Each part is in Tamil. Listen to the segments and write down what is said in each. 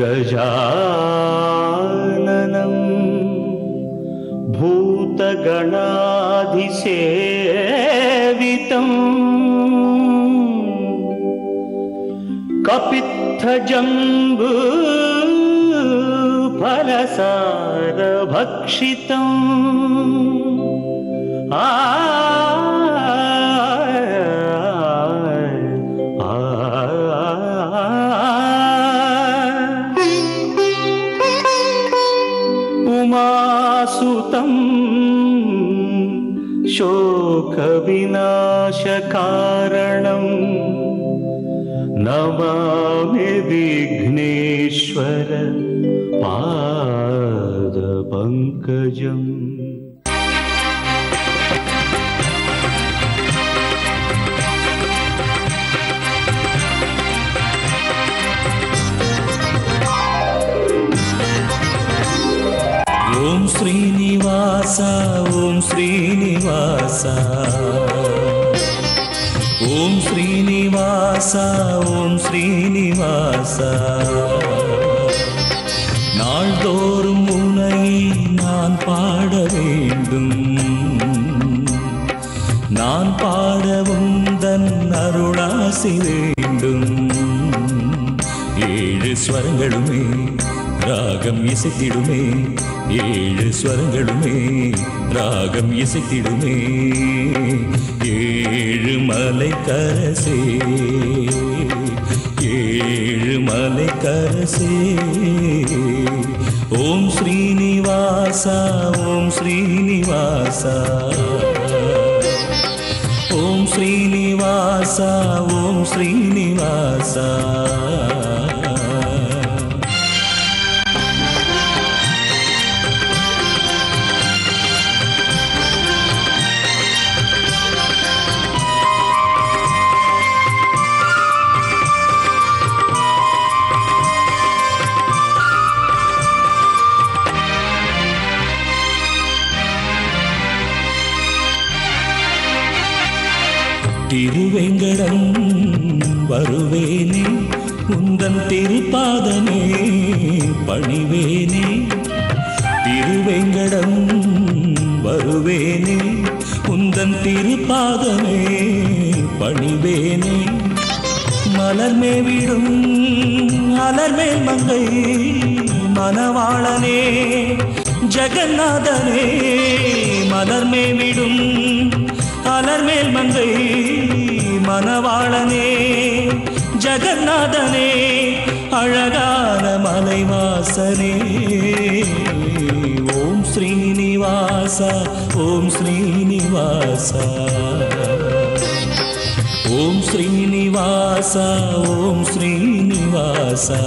गजाननं भूतगणाधिसेवितं कपित्थजम्बू फलसारभक्षितम् उमासुतं शोकविनाशकारणं नमामि विघ्नेश्वर पादपङ्कजम्। ओम श्रीनिवास ओम श्रीनिवास ओम श्रीनिवास ओम श्रीनिवास நாள்தோறும் உன்னை நான் பாட வேண்டும் நான் பாட உந்தன் அருளாசி வேண்டும் ஏழு ஸ்வரங்களுமே ராகம் இசைத்திடுமே ஏழு ஸ்வரங்களுமே ராகம் இசைத்திடுமே ஏழு மலைக்கரசே ஏழு மலைக்கரசே ஓம் ஸ்ரீனிவாசா ஓம் ஸ்ரீனிவாசா ஓம் ஸ்ரீனிவாசா ஓம் ஸ்ரீனிவாசா திருவேங்கடம் வருவேனே உந்தன் திருப்பாதமே பணிவேனே திருவேங்கடம் வருவேனே உந்தன் திருப்பாதமே பணிவேனே மலர்மேவிடும் அலர்மேல் மங்கை மணவாளனே ஜெகநாதனே மலர்மேவிடும் அலர்மேல் மங்கை மணவாளனே ஜெகநாதனே அழகான மலைவாசனே ஓம் ஸ்ரீனிவாசா ஓம் ஸ்ரீனிவாசா ஓம் ஸ்ரீனிவாசா ஓம் ஸ்ரீனிவாசா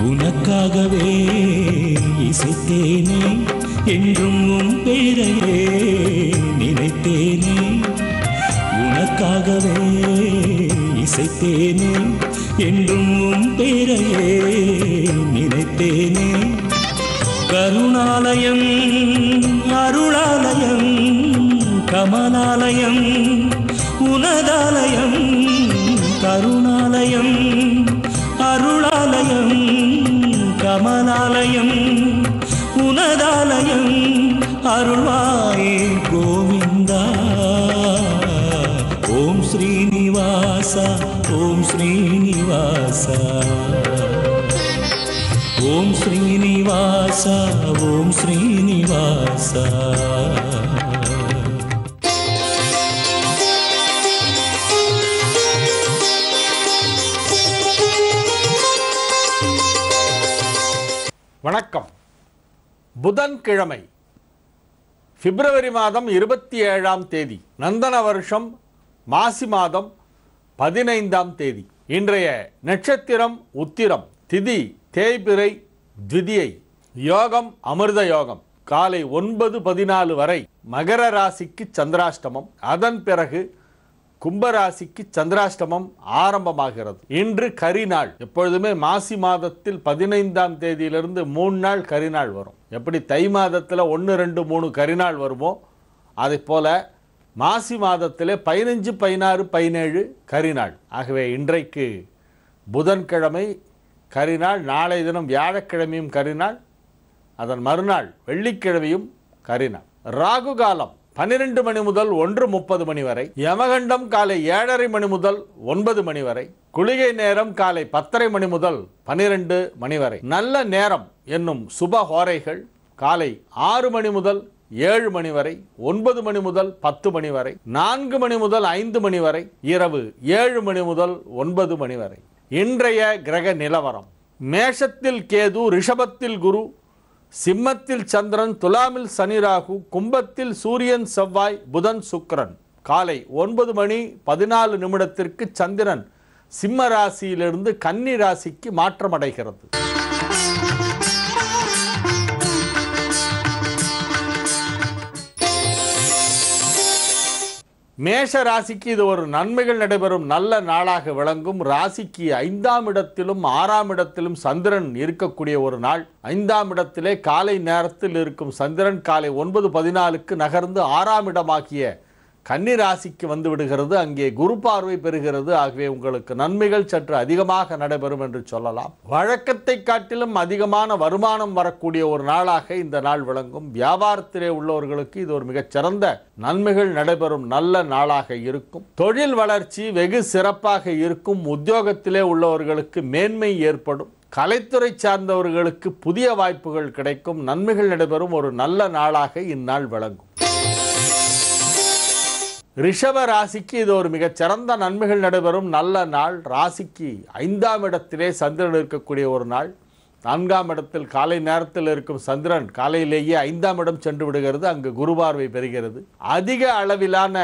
உனக்காகவே இசைத்தேனே என்றும் உன் பேரையே நினைத்தேனே உனக்காகவே இசைத்தேனே என்றும் உன் பேரையே நினைத்தேனே கருணாலயம் அருளாலயம் கமலாலயம் உனதாலயம் கருணாலயம் அருளாலயம் கமலாலயம் உனதாலயம் அருள்வாயே கோவிந்தா ஓம் ஸ்ரீனிவாசா ஓம் ஸ்ரீனிவாசா ஓம் ஸ்ரீனிவாசா ஓம் ஸ்ரீனிவாசா வணக்கம். புதன்கிழமை பிப்ரவரி மாதம் 27ஆம் தேதி நந்தன வருஷம் மாசி மாதம் 15ஆம் தேதி. இன்றைய நட்சத்திரம் உத்திரம், திதி தேய்பிறை, த்விதியை, யோகம் அமிர்த யோகம், காலை 9:14 வரை மகர ராசிக்கு சந்திராஷ்டமம். அதன் பிறகு கும்பராசிக்கு சந்திராஷ்டமம் ஆரம்பமாகிறது. இன்று கரிநாள். எப்பொழுதுமே மாசி மாதத்தில் 15ஆம் தேதியிலிருந்து 3 நாள் கரிநாள் வரும். எப்படி தை மாதத்தில் 1, 2, 3 கரிநாள் வருமோ அதை போல மாசி மாதத்திலே 15, 16, 17 கரிநாள். ஆகவே இன்றைக்கு புதன்கிழமை கரிநாள், நாளை தினம் வியாழக்கிழமையும் கரிநாள், அதன் மறுநாள் வெள்ளிக்கிழமையும் கரிநாள். ராகு காலம் 12 மணி முதல் 1:30 மணி வரை, யமகண்டம் காலை 7:30 மணி முதல் 9 மணி வரை, குளிகை நேரம் காலை 10:30 மணி முதல் 12 மணி வரை. நல்ல நேரம் என்னும் சுப ஹோரைகள் காலை 6 மணி முதல் 7 மணி வரை, 9 மணி முதல் 10 மணி வரை, 4 மணி முதல் 5 மணி வரை, இரவு 7 மணி முதல் 9 மணி வரை. இன்றைய கிரக நிலவரம்: மேஷத்தில் கேது, ரிஷபத்தில் குரு, சிம்மத்தில் சந்திரன், துலாமில் சனி ராகு, கும்பத்தில் சூரியன் செவ்வாய் புதன் சுக்கிரன். காலை 9 மணி 14 நிமிடத்திற்கு சந்திரன் சிம்ம ராசியிலிருந்து கன்னி ராசிக்கு மாற்றமடைகிறது. மேஷ ராசிக்கு இது ஒரு நன்மைகள் நடைபெறும் நல்ல நாளாக விளங்கும். ராசிக்கு 5ஆம் இடத்திலும் 6ஆம் இடத்திலும் சந்திரன் இருக்கக்கூடிய ஒரு நாள். 5ஆம் இடத்திலே காலை நேரத்தில் இருக்கும் சந்திரன் காலை 9:14க்கு நகர்ந்து 6ஆம் இடமாகிய கன்னி ராசிக்கு வந்து விடுகிறது. அங்கே குரு பார்வை பெறுகிறது. ஆகவே உங்களுக்கு நன்மைகள் சற்று அதிகமாக நடைபெறும் என்று சொல்லலாம். வழக்கத்தை காட்டிலும் அதிகமான வருமானம் வரக்கூடிய ஒரு நாளாக இந்த நாள் விளங்கும். வியாபாரத்திலே உள்ளவர்களுக்கு இது ஒரு மிகச்சிறந்த நன்மைகள் நடைபெறும் நல்ல நாளாக இருக்கும். தொழில் வளர்ச்சி வெகு சிறப்பாக இருக்கும். உத்தியோகத்திலே உள்ளவர்களுக்கு மேன்மை ஏற்படும். கலைத்துறை சார்ந்தவர்களுக்கு புதிய வாய்ப்புகள் கிடைக்கும். நன்மைகள் நடைபெறும் ஒரு நல்ல நாளாக இந்நாள் விளங்கும். ரிஷப ராசிக்கு இது ஒரு மிகச்சிறந்த நன்மைகள் நடைபெறும் நல்ல நாள். ராசிக்கு 5ஆம் இடத்திலே சந்திரன் இருக்கக்கூடிய ஒரு நாள். 4ஆம் இடத்தில் காலை நேரத்தில் இருக்கும் சந்திரன் காலையிலேயே 5ஆம் இடம் சென்று விடுகிறது. அங்கு குரு பார்வை பெறுகிறது. அதிக அளவிலான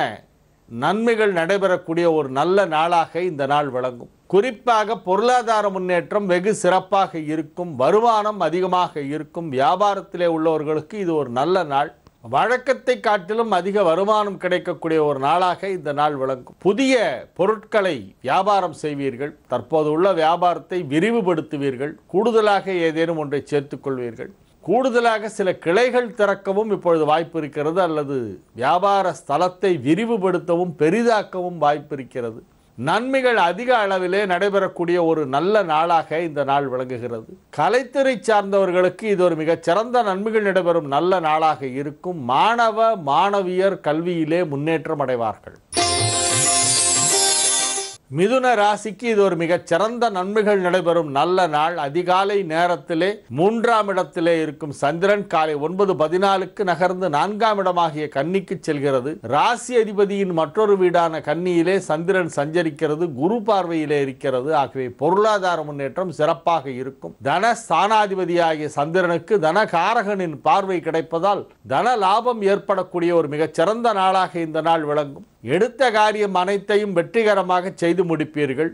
நன்மைகள் நடைபெறக்கூடிய ஒரு நல்ல நாளாக இந்த நாள் விளங்கும். குறிப்பாக பொருளாதார முன்னேற்றம் வெகு சிறப்பாக இருக்கும். வருமானம் அதிகமாக இருக்கும். வியாபாரத்திலே உள்ளவர்களுக்கு இது ஒரு நல்ல நாள். வழக்கத்தை காட்டிலும் அதிக வருமானம் கிடைக்கக்கூடிய ஒரு நாளாக இந்த நாள் விளங்கும். புதிய பொருட்களை வியாபாரம் செய்வீர்கள். தற்போது உள்ள வியாபாரத்தை விரிவுபடுத்துவீர்கள். கூடுதலாக ஏதேனும் ஒன்றை சேர்த்துக் கொள்வீர்கள். கூடுதலாக சில கிளைகள் திறக்கவும் இப்பொழுது வாய்ப்பு இருக்கிறது. அல்லது வியாபார ஸ்தலத்தை விரிவுபடுத்தவும் பெரிதாக்கவும் வாய்ப்பு இருக்கிறது. நன்மைகள் அதிக அளவிலே நடைபெறக்கூடிய ஒரு நல்ல நாளாக இந்த நாள் விளங்குகிறது. கலைத்துறை சார்ந்தவர்களுக்கு இது ஒரு மிகச்சிறந்த நன்மைகள் நடைபெறும் நல்ல நாளாக இருக்கும். மாணவ மாணவியர் கல்வியிலே முன்னேற்றம் அடைவார்கள். மிதுன ராசிக்கு இது ஒரு மிகச்சிறந்த நன்மைகள் நடைபெறும் நல்ல நாள். அதிகாலை நேரத்திலே 3ஆம் இடத்திலே இருக்கும் சந்திரன் காலை 9:14க்கு நகர்ந்து 4ஆம் இடமாகிய கன்னிக்கு செல்கிறது. ராசி அதிபதியின் மற்றொரு வீடான கன்னியிலே சந்திரன் சஞ்சரிக்கிறது. குரு பார்வையிலே இருக்கிறது. ஆகவே பொருளாதார முன்னேற்றம் சிறப்பாக இருக்கும். தன ஸ்தானாதிபதியாகிய சந்திரனுக்கு தனகாரகனின் பார்வை கிடைப்பதால் தன லாபம் ஏற்படக்கூடிய ஒரு மிகச்சிறந்த நாளாக இந்த நாள் விளங்கும். எடுத்த காரியம் அனைத்தையும் வெற்றிகரமாக செய்து முடிப்பீர்கள்.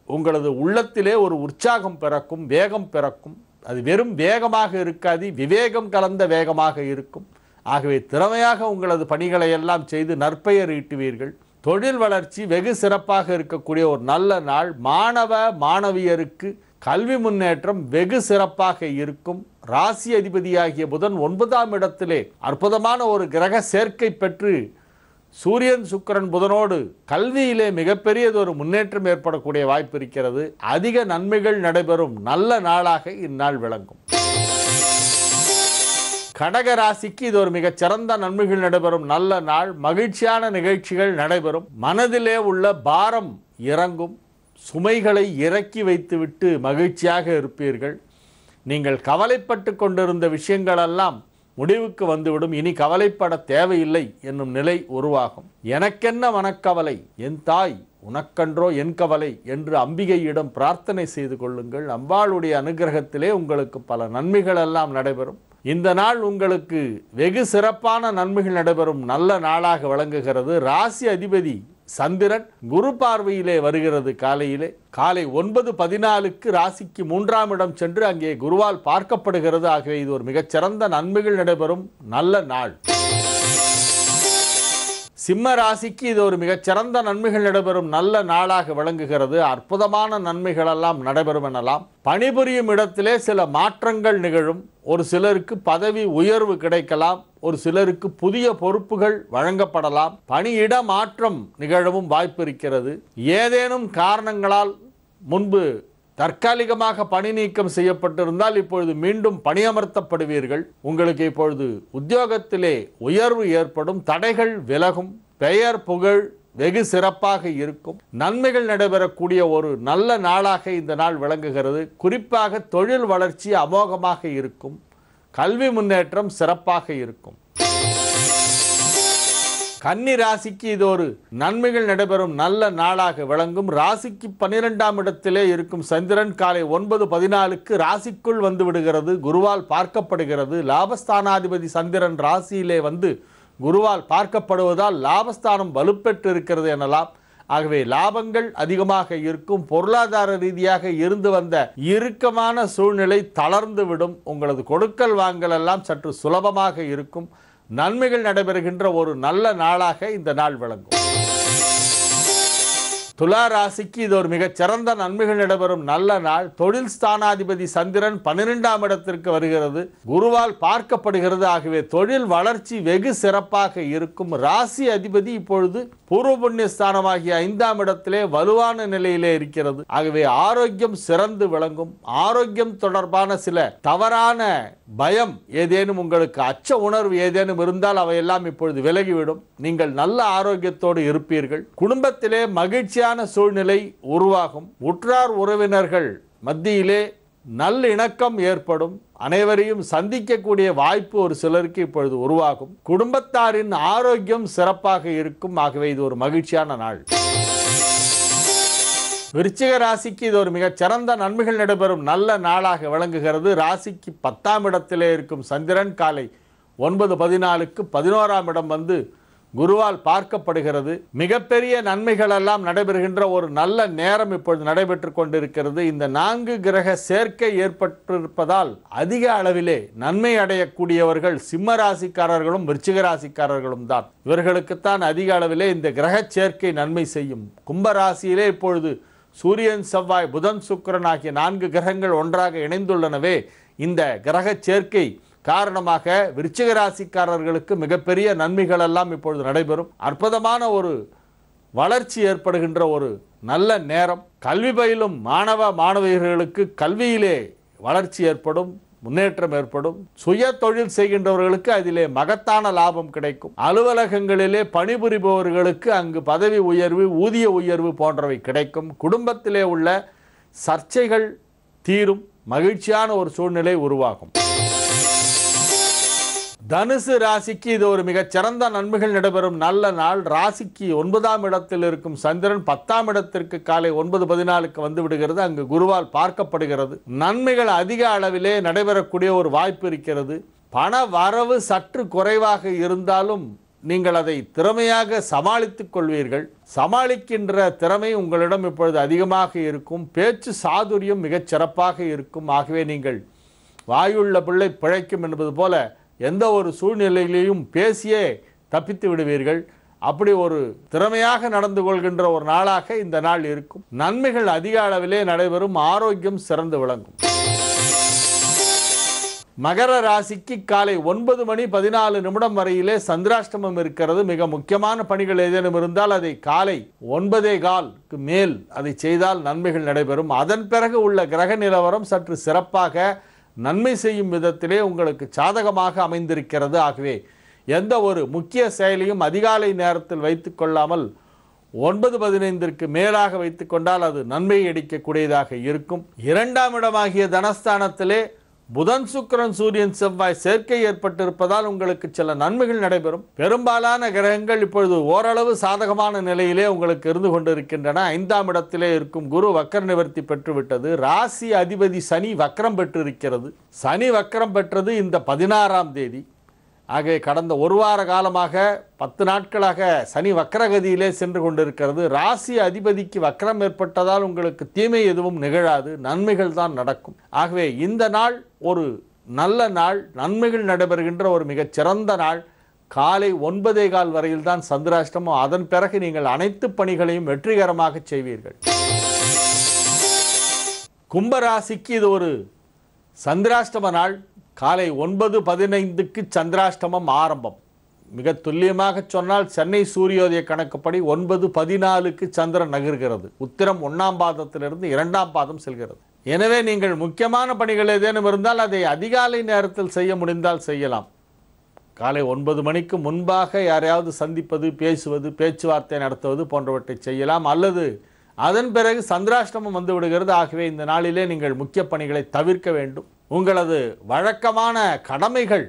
உங்களது உள்ளத்திலே ஒரு உற்சாகம் பிறக்கும், வேகம் பிறக்கும். அது வெறும் வேகமாக இருக்காது, விவேகம் கலந்த வேகமாக இருக்கும். ஆகவே திறமையாக உங்களது பணிகளை எல்லாம் செய்து நற்பெயர் ஈட்டுவீர்கள். தொழில் வளர்ச்சி வெகு சிறப்பாக இருக்கக்கூடிய ஒரு நல்ல நாள். மாணவ மாணவியருக்கு கல்வி முன்னேற்றம் வெகு சிறப்பாக இருக்கும். ராசி அதிபதியாகிய புதன் 9ஆம் இடத்திலே அற்புதமான ஒரு கிரக சேர்க்கை பெற்று சூரியன் சுக்கிரன் புதனோடு கல்வியிலே மிகப்பெரியதொரு முன்னேற்றம் ஏற்படக்கூடிய வாய்ப்பு இருக்கிறது. அதிக நன்மைகள் நடைபெறும் நல்ல நாளாக இந்நாள் விளங்கும். கடக ராசிக்கு இது ஒரு மிகச்சிறந்த நன்மைகள் நடைபெறும் நல்ல நாள். மகிழ்ச்சியான நிகழ்ச்சிகள் நடைபெறும். மனதிலே உள்ள பாரம் இறங்கும். சுமைகளை இறக்கி வைத்துவிட்டு மகிழ்ச்சியாக இருப்பீர்கள். நீங்கள் கவலைப்பட்டு கொண்டிருந்த விஷயங்களெல்லாம் முடிவுக்கு வந்துவிடும். இனி கவலைப்பட தேவையில்லை என்னும் நிலை உருவாகும். எனக்கென்ன மனக்கவலை, என் தாய் உனக்கன்றோ என் கவலை என்று அம்பிகையிடம் பிரார்த்தனை செய்து கொள்ளுங்கள். அம்பாளுடைய அனுகிரகத்திலே உங்களுக்கு பல நன்மைகள் எல்லாம் நடைபெறும். இந்த நாள் உங்களுக்கு வெகு சிறப்பான நன்மைகள் நடைபெறும் நல்ல நாளாக விளங்குகிறது. ராசி அதிபதி சந்திரன் குரு பார்வையிலே வருகிறது. காலை 9:14 ராசிக்கு 3ஆம் இடம் சென்று அங்கே குருவால் பார்க்கப்படுகிறது. ஆகவே இது ஒரு மிகச்சிறந்த நன்மைகள் நடைபெறும் நல்ல நாள். சிம்ம ராசிக்கு இது ஒரு மிகச்சிறந்த நன்மைகள் நடைபெறும் நல்ல நாளாக விளங்குகிறது. அற்புதமான நன்மைகள் எல்லாம் நடைபெறும் எனலாம். பணிபுரியும் இடத்திலே சில மாற்றங்கள் நிகழும். ஒரு சிலருக்கு பதவி உயர்வு கிடைக்கலாம், ஒரு சிலருக்கு புதிய பொறுப்புகள் வழங்கப்படலாம், பணியிட மாற்றம் நிகழவும் வாய்ப்பு இருக்கிறது. ஏதேனும் காரணங்களால் முன்பு தற்காலிகமாக பணி நீக்கம் செய்யப்பட்டிருந்தால் இப்பொழுது மீண்டும் பணியமர்த்தப்படுவீர்கள். உங்களுக்கு இப்பொழுது உத்தியோகத்திலே உயர்வு ஏற்படும், தடைகள் விலகும், பெயர் புகழ் வெகு சிறப்பாக இருக்கும். நன்மைகள் நடைபெறக்கூடிய ஒரு நல்ல நாளாக இந்த நாள் விளங்குகிறது. குறிப்பாக தொழில் வளர்ச்சி அமோகமாக இருக்கும், கல்வி முன்னேற்றம் சிறப்பாக இருக்கும். கன்னி ராசிக்கு இது ஒரு நன்மைகள் நடைபெறும் நல்ல நாளாக விளங்கும். ராசிக்கு 12ஆம் இடத்திலே இருக்கும் சந்திரன் காலை 9:14 ராசிக்குள் வந்து விடுகிறது, குருவால் பார்க்கப்படுகிறது. லாபஸ்தானாதிபதி சந்திரன் ராசியிலே வந்து குருவால் பார்க்கப்படுவதால் லாபஸ்தானம் வலுப்பெற்று இருக்கிறது எனலாம். ஆகவே லாபங்கள் அதிகமாக இருக்கும். பொருளாதார ரீதியாக இருந்து வந்த இறுக்கமான சூழ்நிலை தளர்ந்து விடும். உங்களது கொடுக்கல் வாங்கல் எல்லாம் சற்று சுலபமாக இருக்கும். நன்மைகள் நடைபெறுகின்ற ஒரு நல்ல நாளாக இந்த நாள் விளங்கும். துலா ராசிக்கு இது ஒரு மிகச்சிறந்த நன்மைகள் நடைபெறும் நல்ல நாள். தொழில் ஸ்தானாதிபதி சந்திரன் 12ஆம் இடத்திற்கு வருகிறது, குருவால் பார்க்கப்படுகிறது. ஆகவே தொழில் வளர்ச்சி வெகு சிறப்பாக இருக்கும். ராசி அதிபதி இப்பொழுது பூர்வ புண்ணிய ஸ்தானமாகிய 5ஆம் இடத்திலே வலுவான நிலையிலே இருக்கிறது. ஆகவே ஆரோக்கியம் சிறந்து விளங்கும். ஆரோக்கியம் தொடர்பான சில தவறான பயம் ஏதேனும், உங்களுக்கு அச்ச உணர்வு ஏதேனும் இருந்தால் அவையெல்லாம் இப்பொழுது விலகிவிடும். நீங்கள் நல்ல ஆரோக்கியத்தோடு இருப்பீர்கள். குடும்பத்திலே மகிழ்ச்சியான சூழ்நிலை உருவாகும். உற்றார் உறவினர்கள் மத்தியிலே நல்லிணக்கம் ஏற்படும். அனைவரையும் சந்திக்கக்கூடிய வாய்ப்பு ஒரு சிலருக்கு இப்பொழுது உருவாகும். குடும்பத்தாரின் ஆரோக்கியம் சிறப்பாக இருக்கும். ஆகவே இது ஒரு மகிழ்ச்சியான நாள். விருச்சிக ராசிக்கு இது ஒரு மிகச்சிறந்த நன்மைகள் நடைபெறும் நல்ல நாளாக விளங்குகிறது. ராசிக்கு 10ஆம் இடத்திலே இருக்கும் சந்திரன் காலை 9:14 11ஆம் இடம் வந்து குருவால் பார்க்கப்படுகிறது. மிகப்பெரிய நன்மைகள் எல்லாம் நடைபெறுகின்ற ஒரு நல்ல நேரம் இப்பொழுது நடைபெற்று கொண்டிருக்கிறது. இந்த 4 கிரக சேர்க்கை ஏற்பட்டிருப்பதால் அதிக அளவிலே நன்மை அடையக்கூடியவர்கள் சிம்ம ராசிக்காரர்களும் விருச்சிக ராசிக்காரர்களும் தான். இவர்களுக்குத்தான் அதிக அளவிலே இந்த கிரக சேர்க்கை நன்மை செய்யும். கும்ப ராசியிலே இப்பொழுது சூரியன் செவ்வாய் புதன் சுக்கிரன் ஆகிய 4 கிரகங்கள் ஒன்றாக இணைந்துள்ளனவே. இந்த கிரக சேர்க்கை காரணமாக விருச்சிக ராசிக்காரர்களுக்கு மிகப்பெரிய நன்மைகள் எல்லாம் இப்பொழுது நடைபெறும். அற்புதமான ஒரு வளர்ச்சி ஏற்படுகின்ற ஒரு நல்ல நேரம். கல்வி பயிலும் மாணவர்களுக்கு கல்வியிலே வளர்ச்சி ஏற்படும், முன்னேற்றம் ஏற்படும். சுய தொழில் செய்கின்றவர்களுக்கு அதிலே மகத்தான லாபம் கிடைக்கும். அலுவலகங்களிலே பணிபுரிபவர்களுக்கு அங்கு பதவி உயர்வு, ஊதிய உயர்வு போன்றவை கிடைக்கும். குடும்பத்திலே உள்ள சர்ச்சைகள் தீரும், மகிழ்ச்சியான ஒரு சூழ்நிலை உருவாகும். தனுசு ராசிக்கு இது ஒரு மிகச்சிறந்த நன்மைகள் நடைபெறும் நல்ல நாள். ராசிக்கு 9ஆம் இடத்தில் இருக்கும் சந்திரன் 10ஆம் இடத்திற்கு காலை 9:14 வந்து விடுகிறது. அங்கு குருவால் பார்க்கப்படுகிறது. நன்மைகள் அதிக அளவிலே நடைபெறக்கூடிய ஒரு வாய்ப்பு இருக்கிறது. பண வரவு சற்று குறைவாக இருந்தாலும் நீங்கள் அதை திறமையாக சமாளித்துக் கொள்வீர்கள். சமாளிக்கின்ற திறமை உங்களிடம் இப்பொழுது அதிகமாக இருக்கும். பேச்சு சாதுரியம் மிகச் சிறப்பாக இருக்கும். ஆகவே நீங்கள் வாயுள்ள பிள்ளை பிழைக்கும் என்பது போல எந்த ஒரு சூழ்நிலையிலையும் பேசியே தப்பித்து விடுவீர்கள். அப்படி ஒரு திறமையாக நடந்து கொள்கின்ற ஒரு நாளாக இந்த நாள் இருக்கும். நன்மைகள் அதிக அளவிலே நடைபெறும். ஆரோக்கியம் சிறந்து விளங்கும். மகர ராசிக்கு காலை 9:14 வரையிலே சந்திராஷ்டமம் இருக்கிறது. மிக முக்கியமான பணிகள் ஏதேனும் இருந்தால் அதை காலை 9:15 மேல் அதை செய்தால் நன்மைகள் நடைபெறும். அதன் பிறகு உள்ள கிரக நிலவரம் சற்று சிறப்பாக நன்மை செய்யும் விதத்திலே உங்களுக்கு சாதகமாக அமைந்திருக்கிறது. ஆகவே எந்த ஒரு முக்கிய செயலையும் அதிகாலை நேரத்தில் வைத்துக் கொள்ளாமல் 9:15 மேலாக வைத்துக் கொண்டால் அது நன்மை அளிக்கக்கூடியதாக இருக்கும். 2ஆம் இடமாகிய தனஸ்தானத்திலே புதன் சுக்கிரன் சூரியன் செவ்வாய் சேர்க்கை ஏற்பட்டிருப்பதால் உங்களுக்கு சில நன்மைகள் நடைபெறும். பெரும்பாலான கிரகங்கள் இப்பொழுது ஓரளவு சாதகமான நிலையிலே உங்களுக்கு இருந்து கொண்டிருக்கின்றன. 5ஆம் இடத்திலே இருக்கும் குரு வக்கர நிவர்த்தி பெற்றுவிட்டது. ராசி அதிபதி சனி வக்கரம் பெற்றிருக்கிறது. சனி வக்கரம் பெற்றது இந்த 16ஆம் தேதி. ஆக கடந்த ஒரு வார காலமாக 10 நாட்களாக சனி வக்ரகதியிலே சென்று கொண்டிருக்கிறது. ராசி அதிபதிக்கு வக்ரம் ஏற்பட்டதால் உங்களுக்கு தீமை எதுவும் நிகழாது, நன்மைகள் தான் நடக்கும். ஆகவே இந்த நாள் ஒரு நல்ல நாள், நன்மைகள் நடைபெறுகின்ற ஒரு மிகச்சிறந்த நாள். காலை 9:15 வரையில் தான் சந்திராஷ்டமம். அதன் பிறகு நீங்கள் அனைத்து பணிகளையும் வெற்றிகரமாக செய்வீர்கள். கும்பராசிக்கு இது ஒரு சந்திராஷ்டம நாள். காலை 9:15க்கு சந்திராஷ்டமம் ஆரம்பம். மிக துல்லியமாக சொன்னால் சென்னை சூரியோதய கணக்குப்படி 9:14க்கு சந்திரன் நகர்கிறது. உத்திரம் 1ஆம் பாதத்திலிருந்து 2ஆம் பாதம் செல்கிறது. எனவே நீங்கள் முக்கியமான பணிகள் ஏதேனும் இருந்தால் அதை அதிகாலை நேரத்தில் செய்ய முடிந்தால் செய்யலாம். காலை 9 மணிக்கு முன்பாக யாரையாவது சந்திப்பது, பேசுவது, பேச்சுவார்த்தை நடத்துவது போன்றவற்றை செய்யலாம். அல்லது அதன் பிறகு சந்திராஷ்டமம் வந்து விடுகிறது. ஆகவே இந்த நாளிலே நீங்கள் முக்கிய பணிகளை தவிர்க்க வேண்டும். உங்களது வழக்கமான கடமைகள்,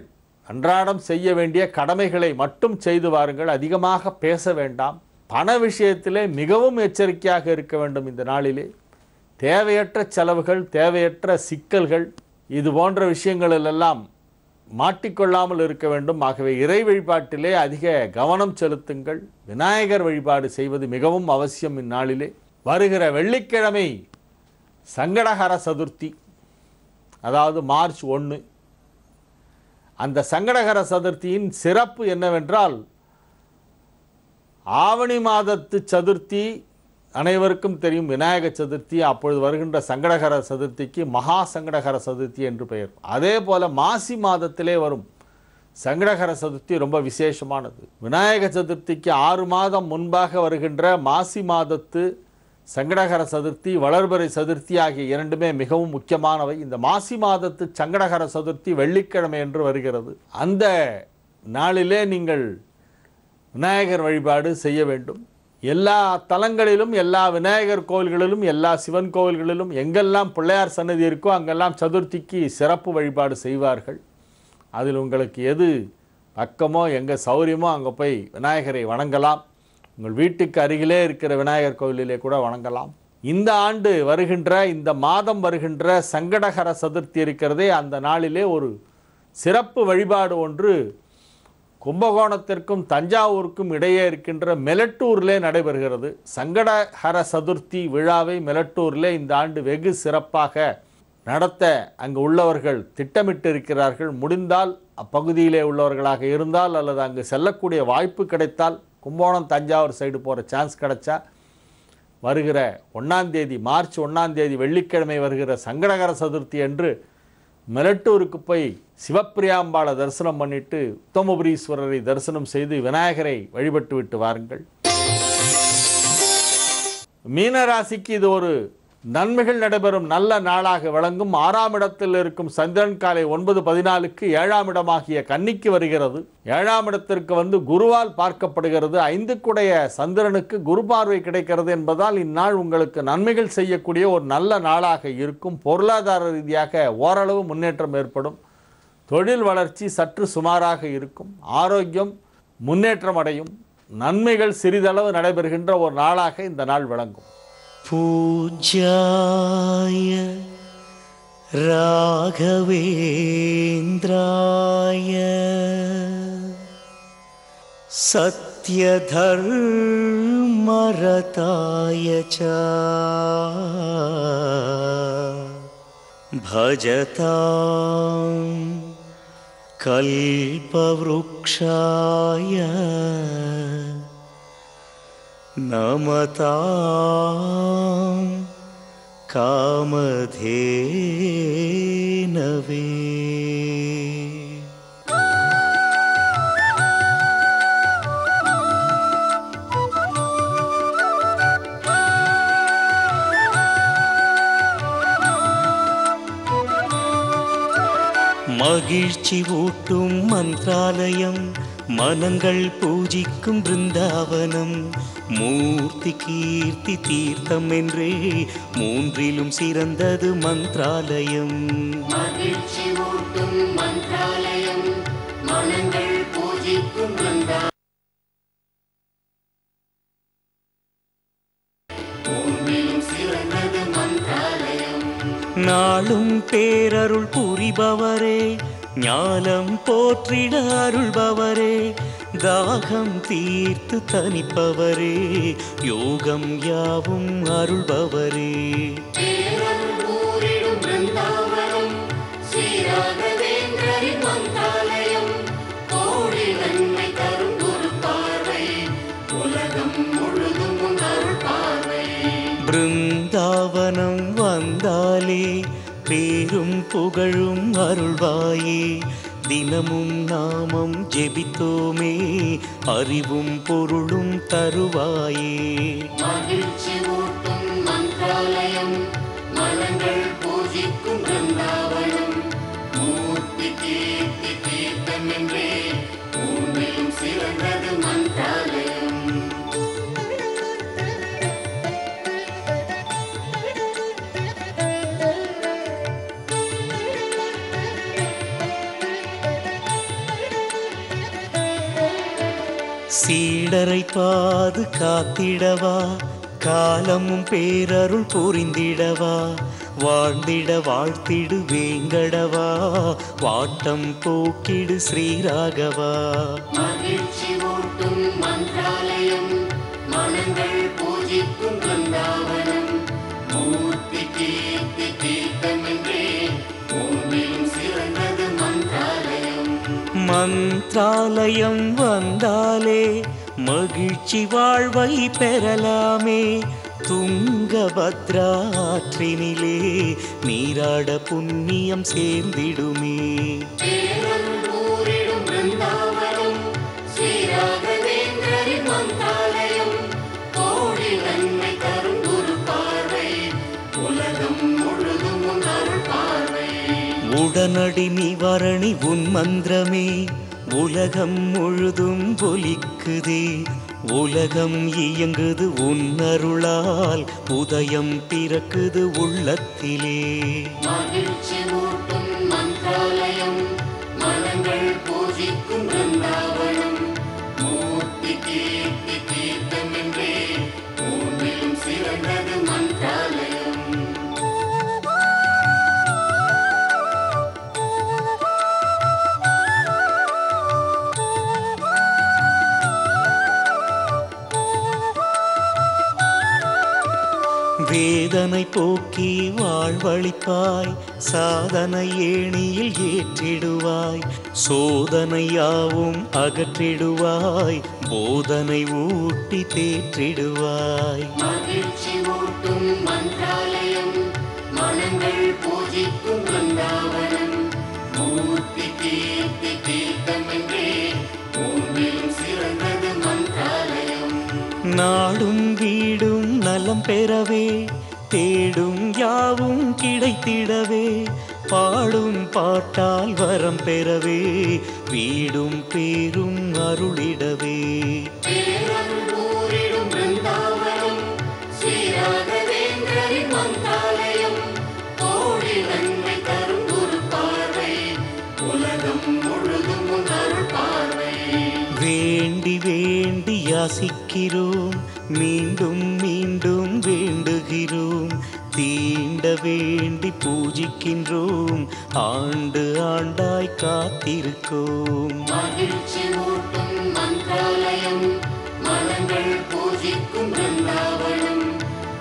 அன்றாடம் செய்ய வேண்டிய கடமைகளை மட்டும் செய்து வாருங்கள். அதிகமாக பேச வேண்டாம். பண விஷயத்திலே மிகவும் எச்சரிக்கையாக இருக்க வேண்டும். இந்த நாளிலே தேவையற்ற செலவுகள், தேவையற்ற சிக்கல்கள், இது போன்ற விஷயங்களிலெல்லாம் மாட்டிக்கொள்ளாமல் இருக்க வேண்டும். ஆகவே இறை வழிபாட்டிலே அதிக கவனம் செலுத்துங்கள். விநாயகர் வழிபாடு செய்வது மிகவும் அவசியம். இந்நாளிலே வருகிற வெள்ளிக்கிழமை சங்கடஹர சதுர்த்தி, அதாவது மார்ச் 1. அந்த சங்கடஹர சதுர்த்தியின் சிறப்பு என்னவென்றால், ஆவணி மாதத்து சதுர்த்தி அனைவருக்கும் தெரியும், விநாயக சதுர்த்தி. அப்பொழுது வருகின்ற சங்கடஹர சதுர்த்திக்கு மகா சங்கடஹர சதுர்த்தி என்று பெயர். அதே போல மாசி மாதத்திலே வரும் சங்கடஹர சதுர்த்தி ரொம்ப விசேஷமானது. விநாயக சதுர்த்திக்கு 6 மாதம் முன்பாக வருகின்ற மாசி மாதத்து சங்கடஹர சதுர்த்தி, வளர்பிறை சதுர்த்தி ஆகிய இரண்டுமே மிகவும் முக்கியமானவை. இந்த மாசி மாதத்து சங்கடஹர சதுர்த்தி வெள்ளிக்கிழமை என்று வருகிறது. அந்த நாளிலே நீங்கள் விநாயகர் வழிபாடு செய்ய வேண்டும். எல்லா தலங்களிலும், எல்லா விநாயகர் கோவில்களிலும், எல்லா சிவன் கோவில்களிலும் எங்கெல்லாம் பிள்ளையார் சன்னதி இருக்கோ அங்கெல்லாம் சதுர்த்திக்கு சிறப்பு வழிபாடு செய்வார்கள். அதில் உங்களுக்கு எது பக்கமோ, எங்கே சௌரியமோ அங்கே போய் விநாயகரை வணங்கலாம். உங்கள் வீட்டுக்கு அருகிலே இருக்கிற விநாயகர் கோவிலிலே கூட வணங்கலாம். இந்த ஆண்டு வருகின்ற, இந்த மாதம் வருகின்ற சங்கடஹர சதுர்த்தி இருக்கிறதே, அந்த நாளிலே ஒரு சிறப்பு வழிபாடு ஒன்று கும்பகோணத்திற்கும் தஞ்சாவூருக்கும் இடையே இருக்கின்ற மெலட்டூரிலே நடைபெறுகிறது. சங்கடஹர சதுர்த்தி விழாவை மெலட்டூரிலே இந்த ஆண்டு வெகு சிறப்பாக நடத்த அங்கு உள்ளவர்கள் திட்டமிட்டு இருக்கிறார்கள். முடிந்தால் அப்பகுதியிலே உள்ளவர்களாக இருந்தால், அல்லது அங்கு செல்லக்கூடிய வாய்ப்பு கிடைத்தால், கும்பகோணம் தஞ்சாவூர் சைடு போகிற சான்ஸ் கிடைச்சா வருகிற 1ஆம் தேதி, மார்ச் 1ஆம் தேதி வெள்ளிக்கிழமை வருகிற சங்கடஹர சதுர்த்தி என்று மெலட்டூருக்கு போய் சிவப்பிரியாம்பாளை தரிசனம் பண்ணிட்டு உத்தமபுரீஸ்வரரை தரிசனம் செய்து விநாயகரை வழிபட்டு விட்டு வாருங்கள். மீனராசிக்கு இது ஒரு நன்மைகள் நடைபெறும் நல்ல நாளாக விளங்கும். 6ஆம் இடத்தில் இருக்கும் சந்திரன் காலை 9:14க்கு 7ஆம் இடமாகிய கன்னிக்கு வருகிறது. 7ஆம் இடத்திற்கு வந்து குருவால் பார்க்கப்படுகிறது. 5க்குடைய சந்திரனுக்கு குரு பார்வை கிடைக்கிறது என்பதால் இந்நாள் உங்களுக்கு நன்மைகள் செய்யக்கூடிய ஒரு நல்ல நாளாக இருக்கும். பொருளாதார ரீதியாக ஓரளவு முன்னேற்றம் ஏற்படும். தொழில் வளர்ச்சி சற்று சுமாராக இருக்கும். ஆரோக்கியம் முன்னேற்றம் அடையும். நன்மைகள் சிறிதளவு நடைபெறுகின்ற ஒரு நாளாக இந்த நாள் விளங்கும். பூஜ்யாய ராகவேந்திராய சத்யதர்மரதாய ச பஜதாம் கல்பவ்ருக்ஷாய நமதாம் காமதேனவே. மகிழ்ச்சி ஊட்டும் மந்திராலயம், மனங்கள் பூஜிக்கும் பிருந்தாவனம், மூர்த்தி கீர்த்தி தீர்த்தம் என்றே மூன்றிலும் சிறந்தது மந்திராலயம். மகிழ்ச்சி ஊட்டும் மந்திராலயம், மனங்கள் பூஜிக்கும் பிருந்தாவனம், மூன்றிலும் சிறந்தது மந்திராலயம். நாளும் பேரருள் புரிபவரே, ஞானம் போற்றிட அருள்பவரே, தாகம் தீர்த்து தனிப்பவரே, யோகம் யாவும் அருள்பவரே. பேரருள் கூறிடும் பிருந்தாவனம், ஸ்ரீராகவேந்திரரின் மந்திராலயம், கோடி நன்மை தரும் குரு பார்வை, உலகம் முழுதும் உன் அருள் பார்வை. பிருந்தாவனம் வந்தாலே பேரும் புகழும் அருள்வாயே, தினமும் நாமம் ஜெபித்தோமே, அறிவும் பொருளும் தருவாயே. மகிழ்ச்சி ஊட்டும் மந்திராலயம், மனங்கள் பூஜிக்கும் பிருந்தாவனம், மூர்த்தி கீர்த்தி தீர்த்தம் என்றே பூமியிலும் சிறந்தது மந்திராலயம். சீடரை பாது காத்திடவா, காலமும் பேரருள் புரிந்திடவா, வாழ்ந்திட வாழ்த்திடு வேங்கடவா, வாட்டம் போக்கிடு ஸ்ரீராகவா. மகிழ்ச்சி ஊட்டும் மந்திராலயம், மனங்கள் பூஜிக்கும் பிருந்தாவனம், மூர்த்தி கீர்த்தி தீர்த்தம் என்றே பூமியிலும் சிறந்தது மந்திராலயம். மந்திராலயம் வந்தாலே மகிழ்ச்சி வாழ்வை பெறலாமே, துங்கபத்ரா ஆற்றினிலே நீராட புண்ணியம் சேர்ந்திடுமே. பேரருள் கூறிடும் பிருந்தாவனம், ஸ்ரீராகவேந்திரரின் மந்திராலயம், கோடி நன்மை தரும் குரு பார்வை, உலகம் முழுதும் உன் அருள் பார்வை. உடனடி நிவாரணி உன் மந்திரமே, உலகம் முழுதும் ஒலிக்குதே, உலகம் இயங்குது உன் அருளால், உதயம் பிறக்குது உள்ளத்திலே. மகிழ்ச்சி ஊட்டும் மந்திராலயம், மனங்கள் பூஜிக்கும் பிருந்தாவனம், மூர்த்தி கீர்த்தி தீர்த்தம் என்றே பூமியிலும் சிறந்தது மந்திராலயம். வேதனை போக்கி வாழ்வழிப்பாய், சாதனை ஏணியில் ஏற்றிடுவாய், சோதனையாவும் அகற்றிடுவாய், போதனை ஊட்டி தேற்றிடுவாய். மகிழ்ச்சி ஊட்டும் மந்திராலயம், மனங்கள் பூஜிக்கும் பிருந்தாவனம், மூர்த்தி கீர்த்தி தீர்த்தம் என்றே பூமியிலும் சிறந்தது மந்திராலயம். நாடும் வீடும் நலம் பெறவே, தேடும் யாவும் கிடைத்திடவே, பாடும் பாட்டால் வரம் பெறவே, வீடும் பேரும் அருளிடவே. பேரருள் கூறிடும் பிருந்தாவனம், ஸ்ரீராகவேந்திரரின் மந்திராலயம், கோடி நன்மை தரும் குரு பார்வை, உலகம் முழுதும் உன் அருள் பார்வை. வேண்டி வேண்டி யாசிக்கிறோம், மீண்டும் மீண்டும் வேண்டுகிறோம், தீண்ட வேண்டி பூஜிக்கின்றோம், ஆண்டு ஆண்டாய் காத்திருக்கோம். மகிழ்ச்சி ஊட்டும் மந்திராலயம், மனங்கள் பூஜிக்கும் பிருந்தாவனம்,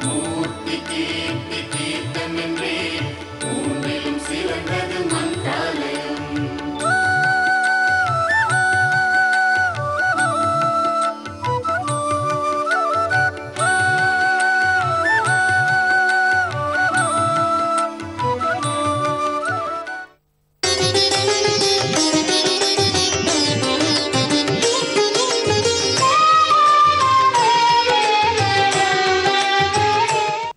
மூர்த்தி கீர்த்தி தீர்த்தம் என்றே பூமியிலும் சிறந்தது மந்திராலயம்.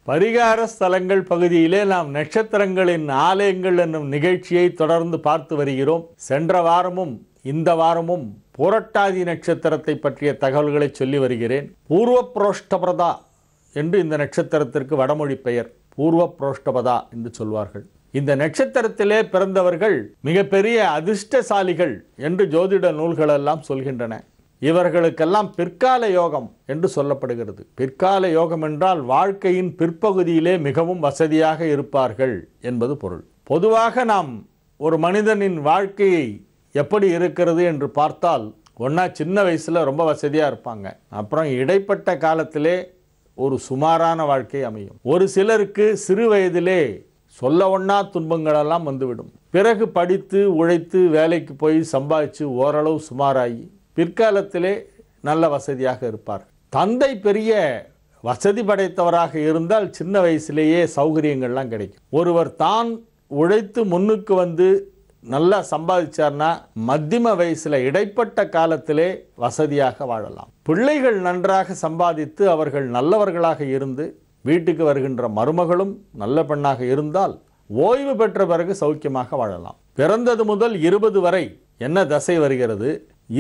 பரிகார ஸ்தலங்கள் பகுதியிலே நாம் நட்சத்திரங்களின் ஆலயங்கள் என்னும் நிகழ்ச்சியை தொடர்ந்து பார்த்து வருகிறோம். சென்ற வாரமும் இந்த வாரமும் புரட்டாதி நட்சத்திரத்தை பற்றிய தகவல்களை சொல்லி வருகிறேன். பூர்வ புரோஷ்டபதா என்று இந்த நட்சத்திரத்திற்கு வடமொழி பெயர். பூர்வ புரோஷ்டபதா என்று சொல்வார்கள். இந்த நட்சத்திரத்திலே பிறந்தவர்கள் மிகப்பெரிய அதிர்ஷ்டசாலிகள் என்று ஜோதிட நூல்களெல்லாம் சொல்கின்றன. இவர்களுக்கெல்லாம் பிற்கால யோகம் என்று சொல்லப்படுகிறது. பிற்கால யோகம் என்றால் வாழ்க்கையின் பிற்பகுதியிலே மிகவும் வசதியாக இருப்பார்கள் என்பது பொருள். பொதுவாக நாம் ஒரு மனிதனின் வாழ்க்கையை எப்படி இருக்கிறது என்று பார்த்தால், ஒன்றா சின்ன வயசில் ரொம்ப வசதியாக இருப்பாங்க, அப்புறம் இடைப்பட்ட காலத்திலே ஒரு சுமாரான வாழ்க்கை அமையும். ஒரு சிலருக்கு சிறு வயதிலே சொல்ல ஒண்ணா துன்பங்களெல்லாம் வந்துவிடும். பிறகு படித்து உழைத்து வேலைக்கு போய் சம்பாதிச்சு ஓரளவு சுமாராகி பிற்காலத்திலே நல்ல வசதியாக இருப்பார். தந்தை பெரிய வசதி படைத்தவராக இருந்தால் சின்ன வயசிலேயே சௌகரியங்கள்லாம் கிடைக்கும். ஒருவர் தான் உழைத்து முன்னுக்கு வந்து நல்லா சம்பாதிச்சார்னா மத்தியம வயசுல இடைப்பட்ட காலத்திலே வசதியாக வாழலாம். பிள்ளைகள் நன்றாக சம்பாதித்து அவர்கள் நல்லவர்களாக இருந்து வீட்டுக்கு வருகின்ற மருமகளும் நல்ல பெண்ணாக இருந்தால் ஓய்வு பெற்ற பிறகு சௌக்கியமாக வாழலாம். பிறந்தது முதல் 20 வரை என்ன தசை வருகிறது,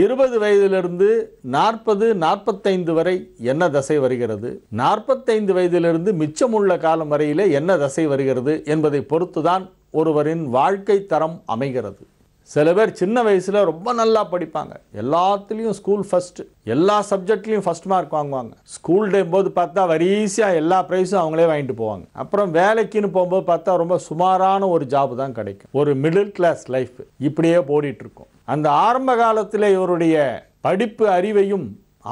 20 வயதிலிருந்து 40-45 வரை என்ன தசை வருகிறது, 45 வயதிலிருந்து மிச்சமுள்ள காலம் வரையிலே என்ன தசை வருகிறது என்பதை பொறுத்துதான் ஒருவரின் வாழ்க்கை தரம் அமைகிறது. சில பேர் சின்ன வயசுல ரொம்ப நல்லா படிப்பாங்க, எல்லாத்துலேயும் ஸ்கூல் ஃபர்ஸ்ட், எல்லா சப்ஜெக்ட்லையும் ஃபர்ஸ்ட் மார்க் வாங்குவாங்க. ஸ்கூல் டே போது பார்த்தா வரிசையாக எல்லா ப்ரைஸும் அவங்களே வாங்கிட்டு போவாங்க. அப்புறம் வேலைக்குன்னு போகும்போது பார்த்தா ரொம்ப சுமாரான ஒரு ஜாப் தான் கிடைக்கும். ஒரு மிடில் கிளாஸ் லைஃப் இப்படியே போடிட்டு இருக்கும். அந்த ஆரம்ப காலத்தில் இவருடைய படிப்பு அறிவையும்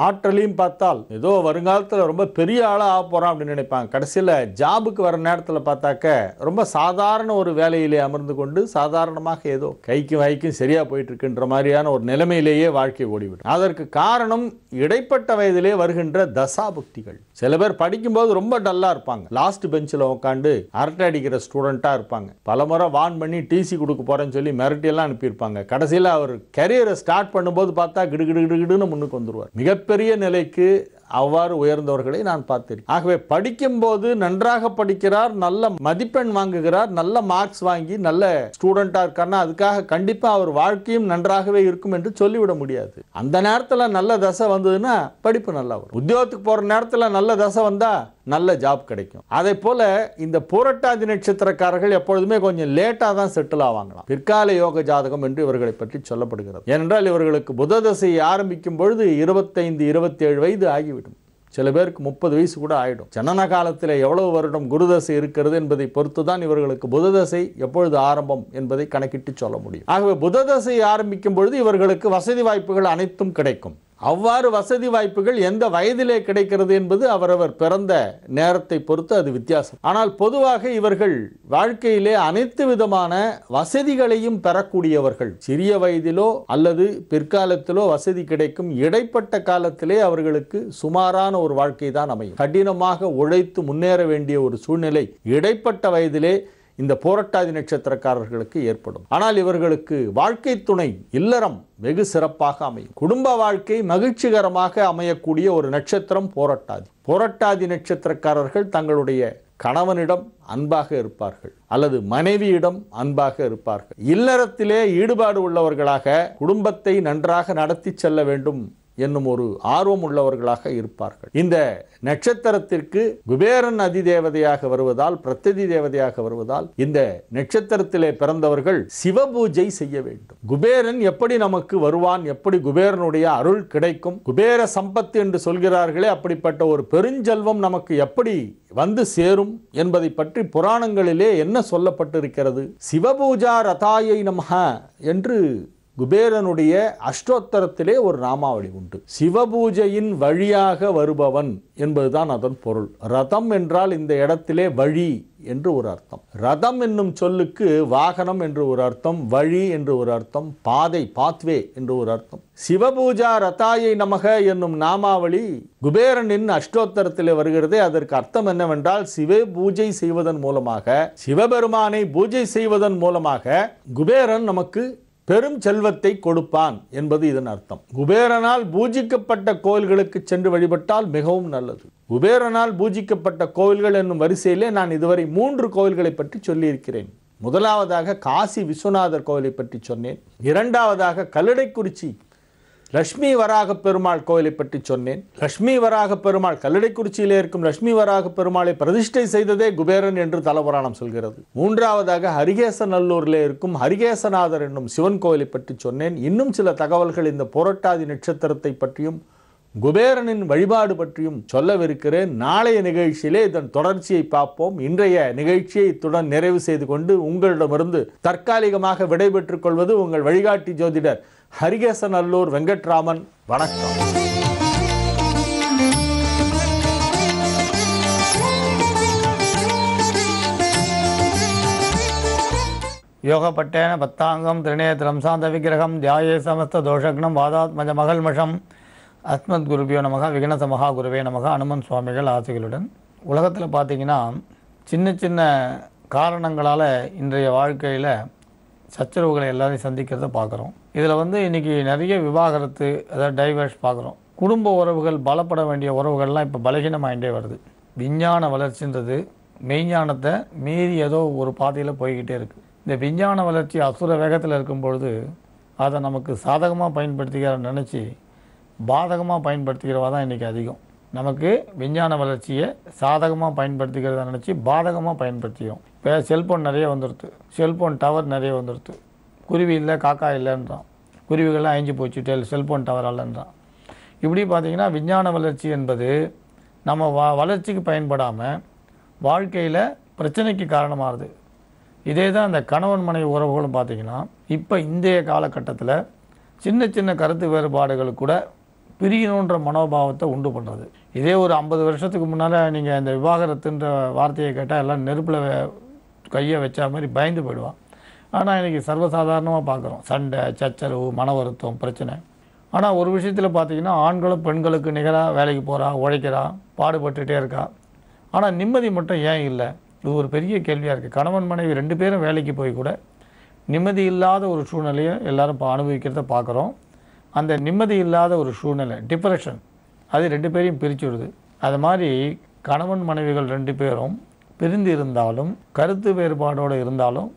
ஆற்றலையும் பார்த்தால் ஏதோ வருங்காலத்தில் ரொம்ப பெரிய ஆளாக ஆக போகிறான் அப்படின்னு நினைப்பாங்க. கடைசியில் ஜாபுக்கு வர நேரத்தில் பார்த்தாக்க ரொம்ப சாதாரண ஒரு வேலையிலே அமர்ந்து கொண்டு சாதாரணமாக ஏதோ கைக்கும் வாய்க்கும் சரியாக போயிட்டு இருக்குன்ற மாதிரியான ஒரு நிலைமையிலேயே வாழ்க்கை ஓடிவிடும். அதற்கு காரணம் இடைப்பட்ட வயதிலே வருகின்ற தசாபுக்திகள். சில பேர் படிக்கும்போது ரொம்ப டல்லாக இருப்பாங்க, லாஸ்ட் பெஞ்சில் உட்காந்து அரட்டை அடிக்கிற ஸ்டூடெண்ட்டாக இருப்பாங்க. பலமுறை வான் பண்ணி டிசி கொடுக்க போகிறேன்னு சொல்லி மிரட்டியெல்லாம் அனுப்பியிருப்பாங்க. கடைசியில் அவர் கரியரை ஸ்டார்ட் பண்ணும்போது பார்த்தா கிடுகிடுன்னு முன்னுக்கு வந்துடுவார். மிகப்பெரிய நிலைக்கு அவ்வாறு உயர்ந்தவர்களை நான் பார்த்திருக்கேன். ஆகவே படிக்கும்போது நன்றாக படிக்கிறார், நல்ல மதிப்பெண் வாங்குகிறார், நல்ல மார்க்ஸ் வாங்கி நல்ல ஸ்டூடெண்டா இருக்காருன்னா அதுக்காக கண்டிப்பா அவர் வாழ்க்கையும் நன்றாகவே இருக்கும் என்று சொல்லிவிட முடியாது. அந்த நேரத்தில் நல்ல தசை வந்ததுன்னா படிப்பு நல்லா வரும். உத்தியோகத்துக்கு போற நேரத்தில் நல்ல தசை வந்தா நல்ல ஜாப் கிடைக்கும். அதே போல இந்த பூரட்டாதி நட்சத்திரக்காரர்கள் எப்பொழுதுமே கொஞ்சம் லேட்டா தான் செட்டில் ஆவாங்களாம். பிற்கால யோக ஜாதகம் என்று இவர்களை பற்றி சொல்லப்படுகிறது. ஏனென்றால் இவர்களுக்கு புத தசை ஆரம்பிக்கும் பொழுது 25-27 வயது ஆகிவிடும். சில பேருக்கு 30 வயசு கூட ஆயிடும். ஜனன காலத்தில் எவ்வளவு வருடம் குருதசை இருக்கிறது என்பதை பொறுத்துதான் இவர்களுக்கு புததசை எப்பொழுது ஆரம்பம் என்பதை கணக்கிட்டு சொல்ல முடியும். ஆகவே புததசை ஆரம்பிக்கும் பொழுது இவர்களுக்கு வசதி வாய்ப்புகள் அனைத்தும் கிடைக்கும். அவ்வாறு வசதி வாய்ப்புகள் எந்த வயதிலே கிடைக்கிறது என்பது அவரவர் பிறந்த நேரத்தை பொறுத்து அது வித்தியாசம். ஆனால் பொதுவாக இவர்கள் வாழ்க்கையிலே அனைத்து விதமான வசதிகளையும் பெறக்கூடியவர்கள். சிறிய வயதிலோ அல்லது பிற்காலத்திலோ வசதி கிடைக்கும். இடைப்பட்ட காலத்திலே அவர்களுக்கு சுமாரான ஒரு வாழ்க்கை தான் அமையும். கடினமாக உழைத்து முன்னேற வேண்டிய ஒரு சூழ்நிலை இடைப்பட்ட வயதிலே இந்த பூரட்டாதி நட்சத்திரக்காரர்களுக்கு ஏற்படும். ஆனால் இவர்களுக்கு வாழ்க்கை துணை இல்லறம் வெகு சிறப்பாக அமையும். குடும்ப வாழ்க்கை மகிழ்ச்சிகரமாக அமையக்கூடிய ஒரு நட்சத்திரம் பூரட்டாதி. பூரட்டாதி நட்சத்திரக்காரர்கள் தங்களுடைய கணவனிடம் அன்பாக இருப்பார்கள் அல்லது மனைவியிடம் அன்பாக இருப்பார்கள். இல்லறத்திலே ஈடுபாடு உள்ளவர்களாக குடும்பத்தை நன்றாக நடத்தி செல்ல வேண்டும் என்னும் ஒரு ஆர்வம் உள்ளவர்களாக இருப்பார்கள். இந்த நட்சத்திரத்திற்கு குபேரன் அதிதேவதையாக வருவதால், பிரத்யதி தேவதையாக வருவதால் இந்த நட்சத்திரத்திலே பிறந்தவர்கள் சிவபூஜை செய்ய வேண்டும். குபேரன் எப்படி நமக்கு வருவான், எப்படி குபேரனுடைய அருள் கிடைக்கும், குபேர சம்பத்து என்று சொல்கிறார்களே அப்படிப்பட்ட ஒரு பெருஞ்செல்வம் நமக்கு எப்படி வந்து சேரும் என்பதை பற்றி புராணங்களிலே என்ன சொல்லப்பட்டிருக்கிறது. சிவபூஜா ரதாயை நமஹ என்று குபேரனுடைய அஷ்டோத்தரத்திலே ஒரு நாமாவளி உண்டு. சிவபூஜையின் வழியாக வருபவன் என்பதுதான் அதன் பொருள். ரதம் என்றால் இந்த இடத்திலே வழி என்று ஒரு அர்த்தம். ரதம் என்னும் சொல்லுக்கு வாகனம் என்று ஒரு அர்த்தம், வழி என்று ஒரு அர்த்தம், பாதை பாத்வே என்று ஒரு அர்த்தம். சிவபூஜா ரதாயை நமக என்னும் நாமாவளி குபேரனின் அஷ்டோத்தரத்திலே வருகிறது. அதற்கு அர்த்தம் என்னவென்றால் சிவ பூஜை செய்வதன் மூலமாக, சிவபெருமானை பூஜை செய்வதன் மூலமாக குபேரன் நமக்கு பெரும் செல்வத்தை கொடுப்பான் என்பது இதன் அர்த்தம். குபேரனால் பூஜிக்கப்பட்ட கோயில்களுக்கு சென்று வழிபட்டால் மிகவும் நல்லது. குபேரனால் பூஜிக்கப்பட்ட கோவில்கள் என்னும் வரிசையிலே நான் இதுவரை 3 கோவில்களை பற்றி சொல்லியிருக்கிறேன். முதலாவதாக காசி விஸ்வநாதர் கோவிலை பற்றி சொன்னேன். இரண்டாவதாக கல்லடைக்குறிச்சி லட்சுமி வராக பெருமாள் கோயிலை பற்றி சொன்னேன். லட்சுமி வராக பெருமாள், கல்லடைக்குறிச்சியிலே இருக்கும் லட்சுமி வராக பெருமாளை பிரதிஷ்டை செய்ததே குபேரன் என்று தலபுராணம் சொல்கிறது. மூன்றாவதாக ஹரிகேசநல்லூரிலே இருக்கும் ஹரிகேசநாதர் என்னும் சிவன் கோயிலை பற்றி சொன்னேன். இன்னும் சில தகவல்கள் இந்த புரட்டாதி நட்சத்திரத்தை பற்றியும் குபேரனின் வழிபாடு பற்றியும் சொல்லவிருக்கிறேன். நாளைய நிகழ்ச்சியிலே இதன் தொடர்ச்சியை பார்ப்போம். இன்றைய நிகழ்ச்சியை இத்துடன் நிறைவு செய்து கொண்டு உங்களிடமிருந்து தற்காலிகமாக விடைபெற்றுக் கொள்வது உங்கள் வழிகாட்டி ஜோதிடர் ஹரிகேசநல்லூர் வெங்கட்ராமன். வணக்கம். யோகப்பட்டேன பத்தாங்கம் திரிநேத்திரம் சாந்த விக்கிரகம் தியாயே சமஸ்த தோஷக்னம் வாதாத்மஜ மகல்மஷம் அஸ்மத் குருபியோ நமக விகனச மகா குருவே நமக அனுமன் சுவாமிகள் ஆசைகளுடன். உலகத்தில் பார்த்திங்கன்னா சின்ன சின்ன காரணங்களால் இன்றைய வாழ்க்கையில் சச்சரவுகளை எல்லாரையும் சந்திக்கிறத பார்க்குறோம். இதில் இன்றைக்கி நிறைய விவாகரத்து, அதாவது டைவர்ஸ் பார்க்குறோம். குடும்ப உறவுகள், பலப்பட வேண்டிய உறவுகள்லாம் இப்போ பலகீனமாகிட்டே வருது. விஞ்ஞான வளர்ச்சின்றது மெய்ஞானத்தை மீறி ஏதோ ஒரு பாதையில் போய்கிட்டே இருக்குது. இந்த விஞ்ஞான வளர்ச்சி அசுர வேகத்தில் இருக்கும் பொழுது அதை நமக்கு சாதகமாக பயன்படுத்திக்கிற நினச்சி பாதகமாக பயன்படுத்திக்கிறவா தான் இன்றைக்கி அதிகம். நமக்கு விஞ்ஞான வளர்ச்சியை சாதகமாக பயன்படுத்திக்கிறத நினச்சி பாதகமாக பயன்படுத்திக்கிறோம். இப்போ செல்ஃபோன் நிறைய வந்துடுது, செல்ஃபோன் டவர் நிறைய வந்துடுது. குருவி இல்லை, காக்கா இல்லைன்றான், குருவிகள்லாம் அழிஞ்சு போச்சு செல்ஃபோன் டவராலன்றான். இப்படி பார்த்திங்கன்னா விஞ்ஞான வளர்ச்சி என்பது நம்ம வளர்ச்சிக்கு பயன்படாமல் வாழ்க்கையில் பிரச்சனைக்கு காரணமாகுது. இதே தான் அந்த கணவன் மனைவி உறவுகளும் பார்த்திங்கன்னா இப்போ இன்றைய காலகட்டத்தில் சின்ன சின்ன கருத்து வேறுபாடுகள் கூட பிரியணுன்ற மனோபாவத்தை உண்டு பண்ணுறது. இதே ஒரு 50 வருஷத்துக்கு முன்னால் நீங்கள் இந்த விவாகரத்துன்ற வார்த்தையை கேட்டால் எல்லாம் நெருப்பில் கையை வச்சா மாதிரி பயந்து போயிடுவான். ஆனால் இன்றைக்கி சர்வசாதாரணமாக பார்க்குறோம், சண்டை, சச்சரவு, மன வருத்தம், பிரச்சனை. ஆனால் ஒரு விஷயத்தில் பார்த்திங்கன்னா ஆண்களும் பெண்களுக்கு நிகராக வேலைக்கு போகிறா, உழைக்கிறா, பாடுபட்டுகிட்டே இருக்கா. ஆனால் நிம்மதி மட்டும் ஏன் இல்லை? இது ஒரு பெரிய கேள்வியாக இருக்குது. கணவன் மனைவி 2 பேரும் வேலைக்கு போய் கூட நிம்மதி இல்லாத ஒரு சூழ்நிலையை எல்லோரும் அனுபவிக்கிறத பார்க்குறோம். அந்த நிம்மதி இல்லாத ஒரு சூழ்நிலை, டிப்ரெஷன், அது 2 பேரையும் பிரித்து விடுது. அது மாதிரி கணவன் மனைவிகள் 2 பேரும் பிரிந்து இருந்தாலும், கருத்து வேறுபாடோடு இருந்தாலும்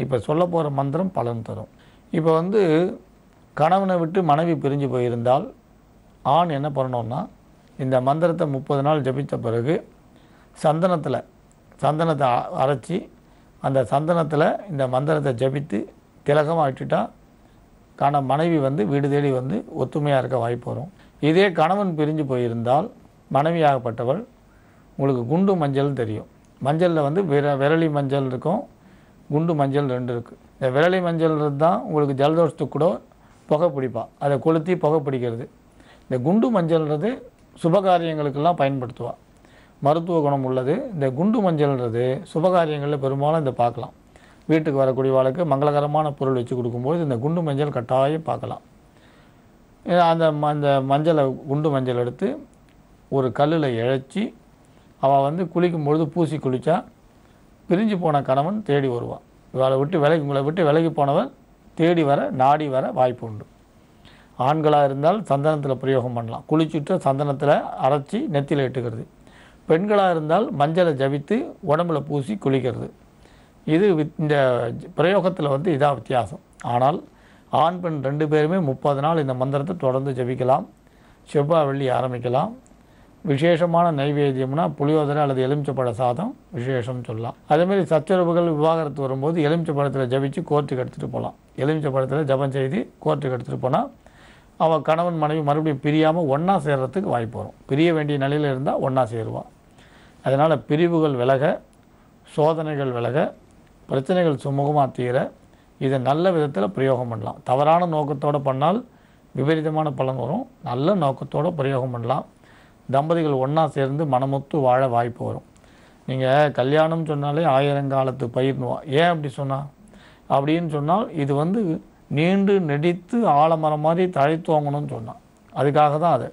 இப்போ சொல்ல போகிற மந்திரம் பலன் தரும். இப்போ கணவனை விட்டு மனைவி பிரிஞ்சு போயிருந்தால் ஆண் என்ன பண்ணணும்னா, இந்த மந்திரத்தை 30 நாள் ஜபித்த பிறகு சந்தனத்தை அரைச்சி அந்த சந்தனத்தில் இந்த மந்திரத்தை ஜபித்து திலகமாக இட்டுட்டா மனைவி வீடு தேடி ஒத்துமையாக இருக்க வாய்ப்பு வரும். இதே கணவன் பிரிஞ்சு போயிருந்தால் மனைவியாகப்பட்டவள், உங்களுக்கு குண்டு மஞ்சள் தெரியும், மஞ்சளில் விரலி மஞ்சள் இருக்கும், குண்டு மஞ்சள் 2 இருக்குது. இந்த விரலி மஞ்சள் தான் உங்களுக்கு ஜலதோஷத்துக்கு கூட புகை பிடிப்பா, அதை கொளுத்தி புகை பிடிக்கிறது. இந்த குண்டு மஞ்சள்ன்றது சுபகாரியங்களுக்கெல்லாம் பயன்படுத்துவாள், மருத்துவ குணம் உள்ளது. இந்த குண்டு மஞ்சள்ன்றது சுபகாரியங்களில் பெரும்பாலும் இந்த பார்க்கலாம். வீட்டுக்கு வரக்கூடிய வாழ்க்கை மங்களகரமான பொருள் வச்சு கொடுக்கும்போது இந்த குண்டு மஞ்சள் கட்டாயம் பார்க்கலாம். அந்த மஞ்சளை, குண்டு மஞ்சள் எடுத்து ஒரு கல்லில் இழைச்சி அவள் குளிக்கும்பொழுது பூசி குளித்தா பிரிஞ்சு போன கணவன் தேடி வருவான். உங்களை விட்டு விலகி போனவன் தேடி வர, நாடி வர வாய்ப்பு உண்டு. ஆண்களாக இருந்தால் சந்தனத்தில் பிரயோகம் பண்ணலாம், குளிச்சுட்டு சந்தனத்தில் அரைச்சி நெத்தியில் இட்டுக்கிறது. பெண்களாக இருந்தால் மஞ்சளை ஜபித்து உடம்புல பூசி குளிக்கிறது. இது இந்த பிரயோகத்தில் இதாக வித்தியாசம். ஆனால் ஆண் பெண் 2 பேருமே 30 நாள் இந்த மந்திரத்தை தொடர்ந்து ஜபிக்கலாம். செவ்வாய் வெள்ளி ஆரம்பிக்கலாம். விசேஷமான நைவேத்தியம்னா புளியோதரை அல்லது எலுமிச்சப்பழ சாதம் விசேஷம் சொல்லலாம். அதேமாதிரி சச்சரவுகள், விவாகரத்து வரும்போது எலுமிச்சப்பழத்தில் ஜபித்து கோர்ட்டுக்கு எடுத்துகிட்டு போகலாம். எலுமிச்சப்பழத்தில் ஜபம் செய்து கோர்ட்டுக்கு எடுத்துகிட்டு போனால் அவள் கணவன் மனைவி மறுபடியும் பிரியாமல் ஒன்றா சேர்கிறதுக்கு வாய்ப்பு வரும். பிரிய வேண்டிய நிலையில் இருந்தால் ஒன்றா சேருவாள். அதனால் பிரிவுகள் விலக, சோதனைகள் விலக, பிரச்சனைகள் சுமூகமாக தீர இதை நல்ல விதத்தில் பிரயோகம் பண்ணலாம். தவறான நோக்கத்தோடு பண்ணால் விபரீதமான பலன் வரும். நல்ல நோக்கத்தோடு பிரயோகம் பண்ணலாம். தம்பதிகள் ஒன்றா சேர்ந்து மனமொத்து வாழ வாய்ப்பு வரும். நீங்கள் கல்யாணம் சொன்னாலே 1000 காலத்து பயிர்னுவான். ஏன் அப்படி சொன்னால்? அப்படின்னு சொன்னால் இது நீண்டு நெடித்து ஆலமரம் மாதிரி தழைத்தோங்கணும்னு சொன்னான். அதுக்காக தான் அது.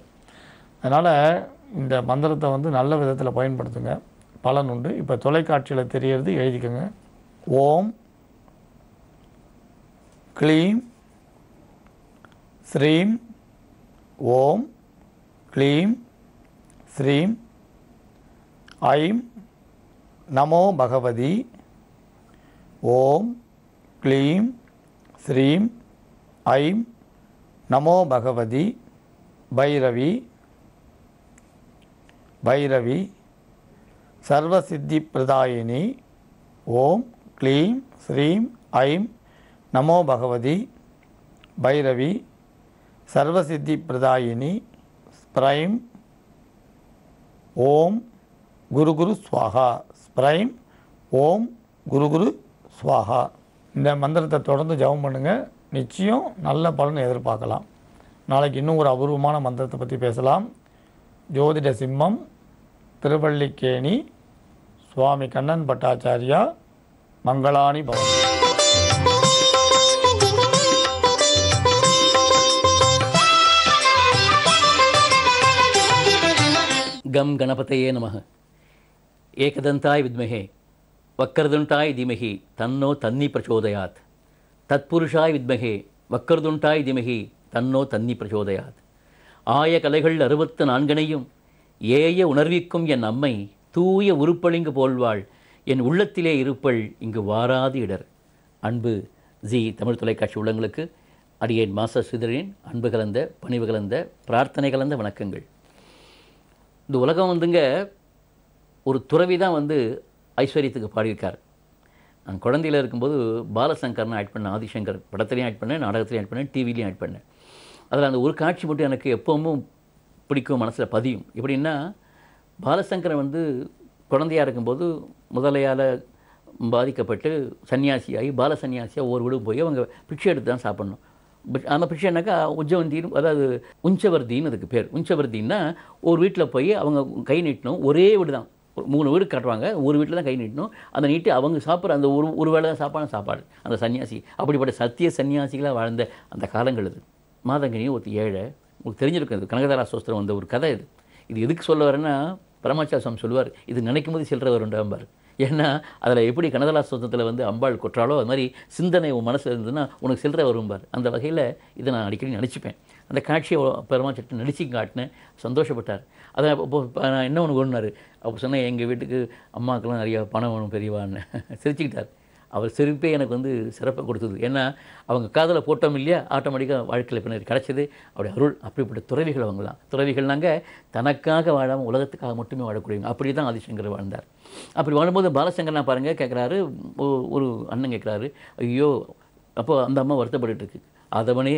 அதனால் இந்த மந்திரத்தை நல்ல விதத்தில் பயன்படுத்துங்க, பலன் உண்டு. இப்போ தொலைக்காட்சியில் தெரியறது எழுதிக்கோங்க. ஓம் க்ளீம் ஸ்ரீம், ஓம் க்ளீம் ஸ்ரீம் ஐம் நமோ பகவதி. ஓம் க்ளீம் ஸ்ரீம் ஐம் நமோ பகவதி. பைரவி பைரவி சர்வசித்தி பிரதாயினி. ஓம் க்ளீம் ஸ்ரீம் ஐம் நமோ பகவதி. பைரவி சர்வசித்தி பிரதாயினி. ஸ்ப்ரைம் ஓம் குரு குரு ஸ்வாஹா. ஸ்ப்ரைம் ஓம் குரு குரு ஸ்வாஹா. இந்த மந்திரத்தை தொடர்ந்து ஜெபம் பண்ணுங்கள். நிச்சயம் நல்ல பலன் எதிர்பார்க்கலாம். நாளைக்கு இன்னும் ஒரு அபூர்வமான மந்திரத்தை பற்றி பேசலாம். ஜோதிட சிம்மம், திருவல்லிக்கேணி, சுவாமி கண்ணன் பட்டாச்சாரியா. மங்களாணி பவன். கம் கணபதையே நமः. ஏகதந்தாய் வித்மஹே வக்கரதுண்டாய் தீமஹி தன்னோ தன்னி பிரச்சோதயாத். தத்புருஷாய் வித்மஹே வக்கரதுண்டாய் தீமஹி தன்னோ தன்னி பிரச்சோதயாத். ஆய கலைகள் 64 ஏய உணர்விக்கும் என் அம்மை தூய உருப்பளிங்கு போல்வாள் என் உள்ளத்திலே இருப்பள் இங்கு வாராது இடர். அன்பு ஜி தமிழ் தொலைக்காட்சி உள்ளங்களுக்கு அடியேன் மாஸ்டர் ஸ்ரீதரின் அன்பு கலந்த பணிவு கலந்த பிரார்த்தனை கலந்த வணக்கங்கள். இந்த உலகம் ஒரு துறவி தான் ஐஸ்வர்யத்துக்கு பாடியிருக்கார். நான் குழந்தையில் இருக்கும்போது பாலசங்கர்னு ஆட் பண்ணேன். ஆதிசங்கர் படத்துலையும் ஆட் பண்ணேன், நாடகத்துலையும் ஆட் பண்ணேன், டிவிலையும் ஆட் பண்ணேன். அதில் அந்த ஒரு காட்சி மட்டும் எனக்கு எப்பவும் பிடிக்கும், மனசில் பதியும். எப்படின்னா, பாலசங்கரன் குழந்தையாக இருக்கும்போது முதலையால் பாதிக்கப்பட்டு சன்னியாசியாகி பால சன்னியாசியாக ஒவ்வொரு வீடும் போய் அவங்க பிச்சை எடுத்து தான் சாப்பிட்ணும். அந்த பிச்சை என்னக்கா உஞ்சவந்தின்னு, அதாவது உஞ்சவர்த்தின்னு அதுக்கு பேர். உஞ்சவர்த்தின்னா ஒரு வீட்டில் போய் அவங்க கை நீட்டணும். ஒரே வீடு தான், 3 வீடு காட்டுவாங்க, ஒரு வீட்டில் தான் கை நீட்டணும். அந்த நீட்டு அவங்க சாப்பிட்ற அந்த ஒரு வேளை தான் சாப்பாடு அந்த சன்னியாசி. அப்படிப்பட்ட சத்திய சன்னியாசிகளாக வாழ்ந்த அந்த காலங்கள் இது. மாதங்கனி ஒரு ஏழை, உங்களுக்கு தெரிஞ்சிருக்கும், இது கனகதாரா சோஸ்திரம் வந்த ஒரு கதை. இது எதுக்கு சொல்ல வரேன்னா, பரமாச்சார சுவாமி சொல்லுவார், இது நினைக்கும் போது சில்லற வருண்டாம்பார். ஏன்னா அதில் எப்படி கனகதாரா சோஸ்திரத்தில் அம்பாள் கொற்றாலோ அது மாதிரி சிந்தனை உன் மனசில் இருந்ததுன்னா உனக்கு சில்லற வரும்பார். அந்த வகையில் இதை நான் அடிக்கடி நினச்சிப்பேன். அந்த காட்சியை பெருமாச்சட்டை நடிச்சு காட்டினேன், சந்தோஷப்பட்டார். அதை நான் என்ன ஒன்று கொண்டார். அப்போ சொன்னேன், எங்கள் வீட்டுக்கு அம்மாக்கெல்லாம் நிறையா பணம் வேணும் பெரியவான்னு சிரிச்சுக்கிட்டார். அவர் சிரிப்பே எனக்கு சிறப்பை கொடுத்தது. ஏன்னா அவங்க காதில் போட்டோம் இல்லையா, ஆட்டோமேட்டிக்காக வாழ்க்கையில் பின்னாடி கிடச்சிது. அப்படி அருள். அப்படிப்பட்ட துறவிகள் அவங்க தான். துறவிகள்னாங்க தனக்காக வாழாமல் உலகத்துக்காக மட்டுமே வாழக்கூடியவங்க. அப்படி தான் ஆதிசங்கர் வாழ்ந்தார். அப்படி வாழும்போது பாலசங்கர்னா பாருங்கள், கேட்குறாரு, ஒரு அண்ணன் கேட்குறாரு, ஐயோ, அப்போ அந்த அம்மா வருத்தப்பட்டு இருக்கு. அதவனே,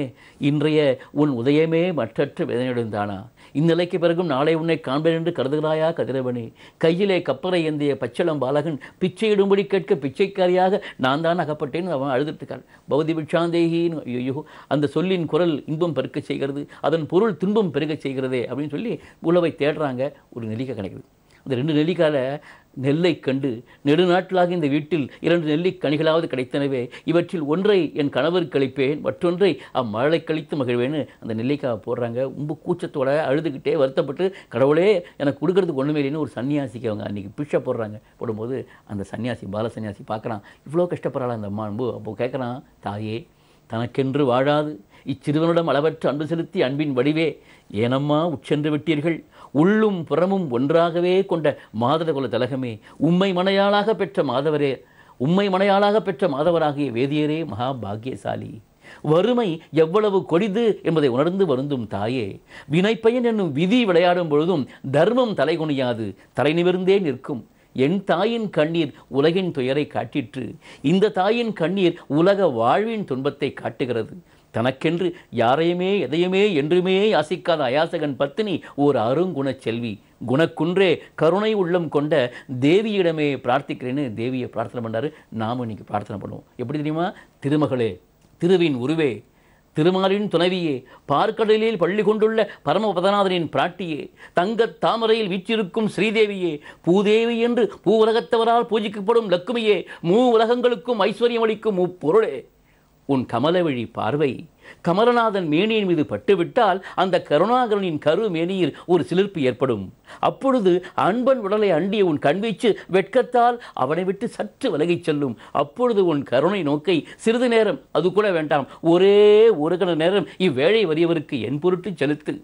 இன்றைய உன் உதயமே மற்றற்ற வேதனையுடைந்தானா, இந்நிலைக்கு பிறகும் நாளை உன்னை காண்பேன் என்று கருதுகிறாயா கதிரவனே, கையிலே கப்பரை ஏந்திய பச்சளம் பாலகன் பிச்சையிடும்படி கேட்க பிச்சைக்காரியாக நான் தான் அகப்பட்டேன்னு அவன் அழுதுட்டுருக்காள். பௌதி பிட்சாந்தேகின்னு. ஐயோ, அந்த சொல்லின் குரல் இன்பம் பெருக்க செய்கிறது, அதன் பொருள் துன்பம் பெருக செய்கிறதே அப்படின்னு சொல்லி உழவை தேடுறாங்க. ஒரு நெல்லிக்காய் கிடைக்குது. அந்த 2 நெல்லிக்காயில் நெல்லை கண்டு நெடுநாட்களாக இந்த வீட்டில் 2 நெல்லிக் கனிகளாவது கிடைத்தனவே, இவற்றில் ஒன்றை என் கணவருக்கு கழிப்பேன், மற்றொன்றை அம்மழை கழித்து மகிழ்வேன்னு அந்த நெல்லிக்காவை போடுறாங்க. ரொம்ப கூச்சத்தோட அழுதுகிட்டே வருத்தப்பட்டு, கடவுளே எனக்கு கொடுக்கறதுக்கு ஒன்றுமே இல்லைன்னு ஒரு சன்னியாசிக்கு அவங்க அன்றைக்கி பிச்சை போடுறாங்க. போடும்போது அந்த சன்னியாசி பால சன்னியாசி பார்க்குறான், இவ்வளோ கஷ்டப்படுறாள் அந்த அம்மா. அப்போ கேட்குறான், தாயே, தனக்கென்று வாழாது இச்சிறுவனிடம் அளவற்ற அன்பு செலுத்தி அன்பின் வடிவே ஏனம்மா உட்சென்று விட்டீர்கள், உள்ளும் புறமும் ஒன்றாகவே கொண்ட மாதர குல தலகமே, உம்மை மனையாளாக பெற்ற மாதவராகிய வேதியரே மகா பாக்கியசாலி. வறுமை எவ்வளவு கொடிது என்பதை உணர்ந்து வருந்தும் தாயே, வினைப்பயன் என்னும் விதி விளையாடும் பொழுதும் தர்மம் தலைகுனியாது தலை நிமிர்ந்தே நிற்கும். என் தாயின் கண்ணீர் உலகின் துயரை காட்டிற்று, இந்த தாயின் கண்ணீர் உலக வாழ்வின் துன்பத்தை காட்டுகிறது. தனக்கென்று யாரையுமே எதையுமே என்றுமே யாசிக்காத அயாசகன் பத்தினி ஓர் அருங்குணச் செல்வி, குணக்குன்றே கருணை உள்ளம் கொண்ட தேவியிடமே பிரார்த்திக்கிறேன்னு தேவியை பிரார்த்தனை பண்ணாரு. நாமும் இன்னைக்கு பிரார்த்தனை பண்ணுவோம். எப்படி தெரியுமா? திருமகளே, திருவின் உருவே, திருமாலின் துணைவியே, பார்க்கடலில் பள்ளி கொண்டுள்ள பரமபதநாதனின் பிராட்டியே, தங்கத் தாமரையில் வீற்றிருக்கும் ஸ்ரீதேவியே, பூதேவி என்று பூ உலகத்தவரால் பூஜிக்கப்படும் லக்குமியே, உலகங்களுக்கும் ஐஸ்வர்யம் அளிக்கும் முப்பொருளே, உன் கமலவழி பார்வை கமலநாதன் மேனியின் மீது பட்டுவிட்டால் அந்த கருணாகரனின் கரு மேனியில் ஒரு சிலிர்ப்பு ஏற்படும். அப்பொழுது அன்பன் உடலை அண்டிய உன் கண்வீச்சு வெட்கத்தால் அவனை விட்டு சற்று விலகிச் செல்லும். அப்பொழுது உன் கருணை நோக்கை சிறிது நேரம், அது கூட வேண்டாம், ஒரே ஒரு கண நேரம் இவ்வேழை வறியவருக்கு என் பொருட்டு செலுத்து.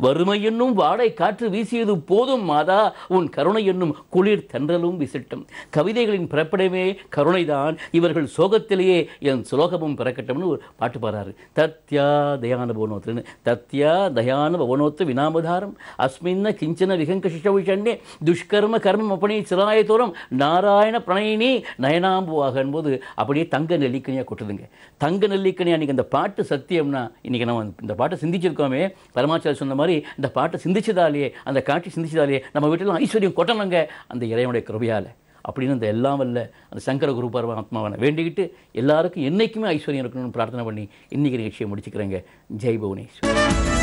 வறுமை என்னும் வாடை காற்று வீசியது போதும் மாதா, உன் கருணை என்னும் குளிர் தென்றலும் விசிட்டும். கவிதைகளின் பிறப்பிடமே கருணைதான், இவர்கள் சோகத்திலேயே என் சுலோகமும் பிறக்கட்டும்னு ஒரு பாட்டு பாடுறாரு. தத்யா தயான பவனோத்துன்னு தத்யா தயான பவனோத்து வினாமதாரம் அஸ்மின்ன கிஞ்சன விகங்க சிஷவிஷண்ணே துஷ்கர்ம கர்மம் அப்படி சிராயத்தோரம் நாராயண பிரணயினி நயனாம்புவாகன் போது அப்படியே தங்க நெல்லிக்கனியாக கொட்டுதுங்க. தங்க நெல்லிக்கனி அன்றைக்கி அந்த பாட்டு சத்தியம்னா இன்றைக்கி நம்ம இந்த பாட்டை சிந்திச்சிருக்கோமே, பரமாச்சாரி சொன்ன மாதிரி இந்த பாட்டை சிந்திச்சதாலேயே, அந்த காட்சி சிந்திச்சதாலேயே நம்ம வீட்டில் ஐஸ்வர்யம் கொட்டணுங்க அந்த இறைவனுடைய கிருபையால் அப்படின்னு அந்த எல்லாம் வல்ல அந்த சங்கர குரு பரமாத்மாவை வேண்டிக்கிட்டு எல்லாருக்கும் என்றைக்குமே ஐஸ்வர்யம் இருக்கணும்னு பிரார்த்தனை பண்ணி இன்றைக்கி நிகழ்ச்சியை முடிச்சுக்கிறேங்க. ஜெய் புவனேஸ்வர்.